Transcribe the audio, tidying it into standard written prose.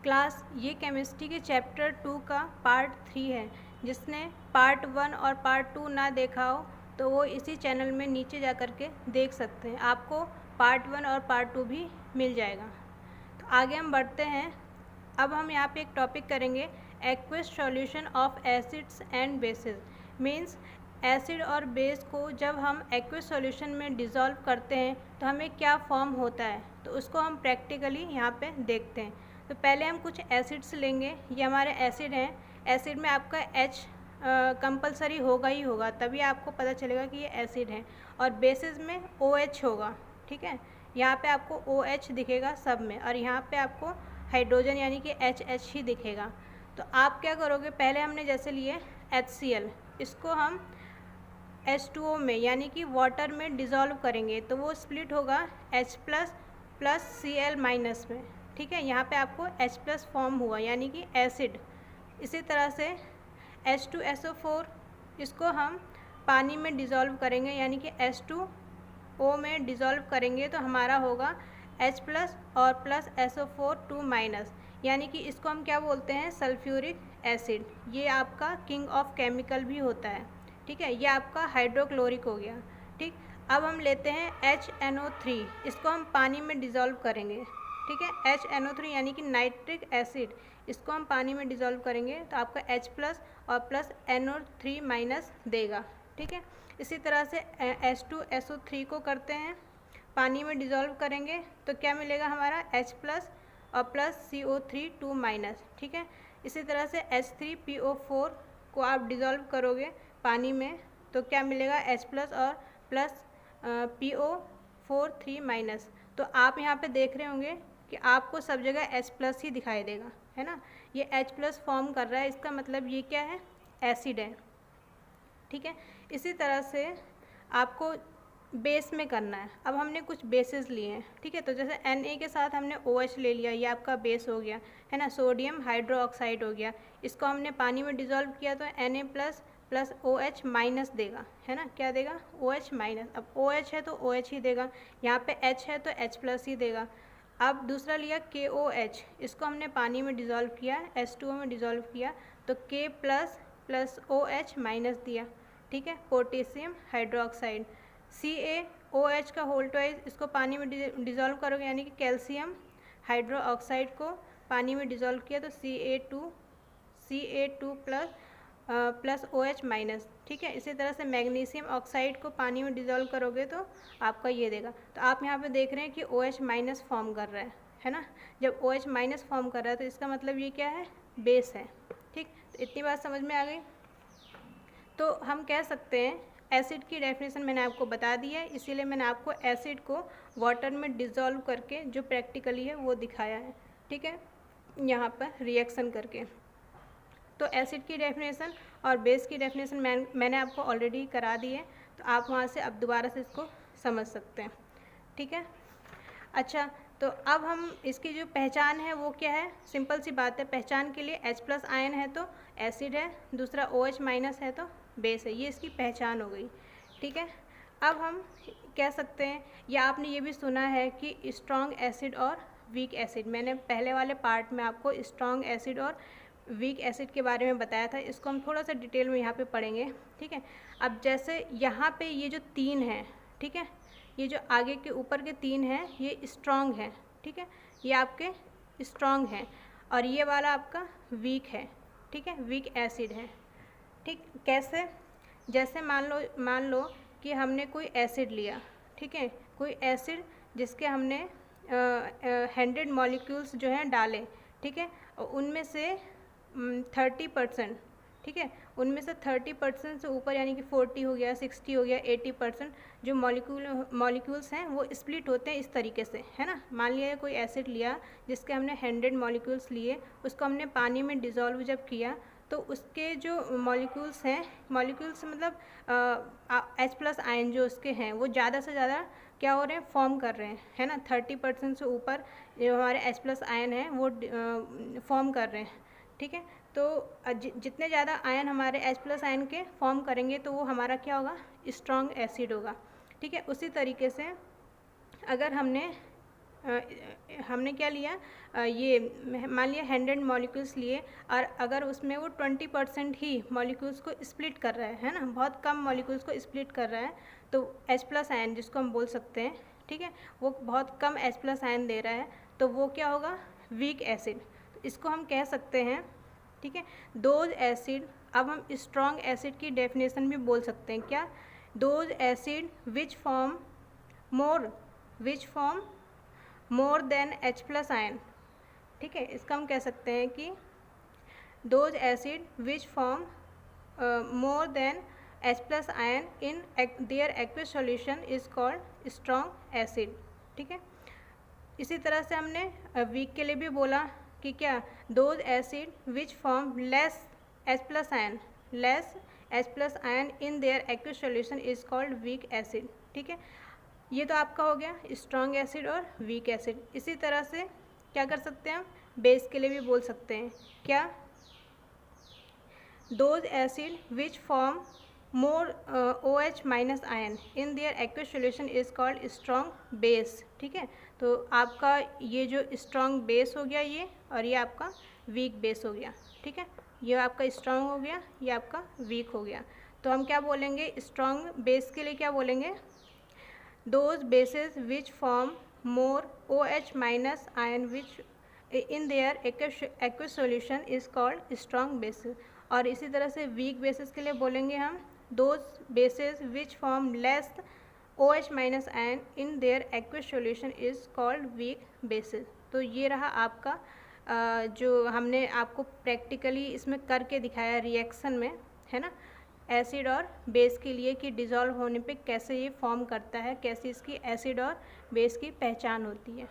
Class ये chemistry के chapter 2 का पार्ट 3 है। जिसने पार्ट 1 और पार्ट 2 ना देखा हो तो वो इसी चैनल में नीचे जा कर के देख सकते हैं। आपको पार्ट 1 और पार्ट 2 भी मिल जाएगा। तो आगे हम बढ़ते हैं। अब हम यहाँ पे एक टॉपिक करेंगे, aqueous solution of acids and bases. Means acid और बेस को जब हम एक्वस सॉल्यूशन में डिज़ोल्व करते हैं तो हमें क्या फॉर्म होता है, तो उसको हम प्रैक्टिकली यहाँ पे देखते हैं। तो पहले हम कुछ एसिड्स लेंगे। ये हमारे एसिड हैं। एसिड में आपका H कंपलसरी होगा ही होगा, तभी आपको पता चलेगा कि ये एसिड है। और बेसिस में OH होगा। ठीक है, यहाँ पे आपको OH दिखेगा सब में, और यहाँ पे आपको हाइड्रोजन यानी कि HH ही दिखेगा। तो आप क्या करोगे, पहले हमने जैसे लिए HCl, इसको हम H2O में यानी कि वाटर में डिज़ोल्व करेंगे तो वो स्प्लिट होगा H plus plus Cl minus में। ठीक है, यहाँ पे आपको H प्लस फॉर्म हुआ यानी कि एसिड। इसी तरह से H2SO4, इसको हम पानी में डिज़ोल्व करेंगे यानी कि H2O में डिज़ोल्व करेंगे तो हमारा होगा H प्लस और प्लस SO4 2 माइनस, यानी कि इसको हम क्या बोलते हैं, सल्फ्यूरिक एसिड। ये आपका किंग ऑफ केमिकल भी होता है। ठीक है, ये आपका हाइड्रोक्लोरिक हो गया। ठीक, अब हम लेते हैं HNO3, इसको हम पानी में डिज़ोल्व करेंगे। ठीक है, HNO3 यानी कि नाइट्रिक एसिड, इसको हम पानी में डिज़ोल्व करेंगे तो आपका H प्लस और प्लस NO3 माइनस देगा। ठीक है, इसी तरह से H2SO3 को करते हैं, पानी में डिज़ोल्व करेंगे तो क्या मिलेगा हमारा H प्लस और प्लस CO3 2 माइनस। ठीक है, इसी तरह से H3PO4 को आप डिज़ोल्व करोगे पानी में तो क्या मिलेगा H प्लस और प्लस PO4 3 माइनस। तो आप यहाँ पे देख रहे होंगे कि आपको सब जगह H प्लस ही दिखाई देगा, है ना। ये H प्लस फॉर्म कर रहा है, इसका मतलब ये क्या है, एसिड है। ठीक है, इसी तरह से आपको बेस में करना है। अब हमने कुछ बेसेस लिए हैं। ठीक है, तो जैसे Na के साथ हमने OH ले लिया, ये आपका बेस हो गया, है ना। सोडियम हाइड्रोक्साइड हो गया, इसको हमने पानी में डिज़ोल्व किया तो Na plus plus OH minus देगा, है ना। क्या देगा, OH माइनस। अब OH है तो OH ही देगा, यहाँ पे H है तो H प्लस ही देगा। अब दूसरा लिया KOH, इसको हमने पानी में डिज़ोल्व किया, H2O में डिज़ोल्व किया तो K plus plus OH minus दिया। ठीक है, पोटेशियम हाइड्रोक्साइड। CaOH का होल ट्वाइस, इसको पानी में डिज़ोल्व करोगे यानी कि कैल्शियम हाइड्रोक्साइड को पानी में डिज़ोल्व किया तो Ca2 plus plus OH minus. ठीक है, इसी तरह से मैग्नीशियम ऑक्साइड को पानी में डिज़ोल्व करोगे तो आपका ये देगा। तो आप यहाँ पे देख रहे हैं कि OH माइनस फॉर्म कर रहा है ना। जब OH माइनस फॉर्म कर रहा है तो इसका मतलब ये क्या है, बेस है। ठीक, तो इतनी बात समझ में आ गई। तो हम कह सकते हैं एसिड की डेफिनेशन मैंने आपको बता दी है, इसीलिए मैंने आपको एसिड को वाटर में डिज़ोल्व करके जो प्रैक्टिकली है वो दिखाया है। ठीक है, यहाँ पर रिएक्शन करके। तो एसिड की डेफिनेशन और बेस की डेफिनेशन मैंने आपको ऑलरेडी करा दी है, तो आप वहाँ से अब दोबारा से इसको समझ सकते हैं। ठीक है, अच्छा, तो अब हम इसकी जो पहचान है वो क्या है, सिंपल सी बात है। पहचान के लिए H प्लस आयन है तो एसिड है, दूसरा OH माइनस है तो बेस है, ये इसकी पहचान हो गई। ठीक है, अब हम कह सकते हैं, या आपने ये भी सुना है कि स्ट्रॉन्ग एसिड और वीक एसिड। मैंने पहले वाले पार्ट में आपको स्ट्रॉन्ग एसिड और वीक एसिड के बारे में बताया था, इसको हम थोड़ा सा डिटेल में यहाँ पे पढ़ेंगे। ठीक है, अब जैसे यहाँ पे ये जो 3 हैं, ठीक है, ये जो आगे के ऊपर के 3 हैं ये स्ट्रॉन्ग हैं। ठीक है, ये आपके स्ट्रॉन्ग हैं, और ये वाला आपका वीक है। ठीक है, वीक एसिड है। ठीक, कैसे, जैसे मान लो कि हमने कोई एसिड लिया। ठीक है, कोई एसिड जिसके हमने 100 मॉलिक्यूल्स जो हैं डाले। ठीक है, और उनमें से 30%, ठीक है, उनमें से 30% से ऊपर यानी कि 40 हो गया, 60 हो गया, 80% जो मॉलिक्यूल्स हैं वो स्प्लिट होते हैं इस तरीके से, है ना। मान लिया कोई एसिड लिया जिसके हमने 100 मॉलिक्यूल्स लिए, उसको हमने पानी में डिज़ोल्व जब किया तो उसके जो मॉलिक्यूल्स हैं, मॉलिक्यूल्स मतलब H प्लस आयन जो उसके हैं वो ज़्यादा से ज़्यादा क्या हो रहे हैं, फॉर्म कर रहे हैं, है ना। 30% से ऊपर जो हमारे H प्लस आयन हैं वो फॉर्म कर रहे हैं। ठीक है, तो जितने ज़्यादा आयन हमारे H प्लस आयन के फॉर्म करेंगे तो वो हमारा क्या होगा, स्ट्रॉन्ग एसिड होगा। ठीक है, उसी तरीके से अगर हमने हमने क्या लिया, ये मान लिया 100 मॉलिक्यूल्स लिए, और अगर उसमें वो 20% ही मॉलिक्यूल्स को स्प्लिट कर रहा है ना, बहुत कम मॉलिक्यूल्स को स्प्लिट कर रहा है, तो H+ आयन जिसको हम बोल सकते हैं, ठीक है, वो बहुत कम H+ आयन दे रहा है, तो वो क्या होगा, वीक एसिड। तो इसको हम कह सकते हैं, ठीक है, दोज एसिड। अब हम स्ट्रॉन्ग एसिड की डेफिनेशन भी बोल सकते हैं, क्या, those acid which form more than H+ ion, ठीक है, इसका हम कह सकते हैं कि those acid which form more than H+ ion in their aqueous solution is called strong acid, ठीक है। इसी तरह से हमने वीक के लिए भी बोला कि क्या, those acid which form less H+ ion in their aqueous solution is called weak acid, ठीक है। ये तो आपका हो गया स्ट्रॉन्ग एसिड और वीक एसिड। इसी तरह से क्या कर सकते हैं हम, बेस के लिए भी बोल सकते हैं, क्या, those acid which form more OH- ion in their aqueous solution is called strong base, ठीक है। तो आपका ये जो स्ट्रॉन्ग बेस हो गया ये, और ये आपका वीक बेस हो गया, ठीक है। ये आपका स्ट्रॉन्ग हो गया, ये आपका वीक हो गया। तो हम क्या बोलेंगे, स्ट्रॉन्ग बेस के लिए क्या बोलेंगे, those bases which form more OH- ion which in their aqueous solution is called strong bases। और इसी तरह से weak bases के लिए बोलेंगे हम, those bases which form less OH- ion in their aqueous solution is called weak bases। तो ये रहा आपका जो हमने आपको प्रैक्टिकली इसमें करके दिखाया रिएक्शन में, है ना, एसिड और बेस के लिए कि डिज़ोल्व होने पे कैसे ये फॉर्म करता है, कैसे इसकी एसिड और बेस की पहचान होती है।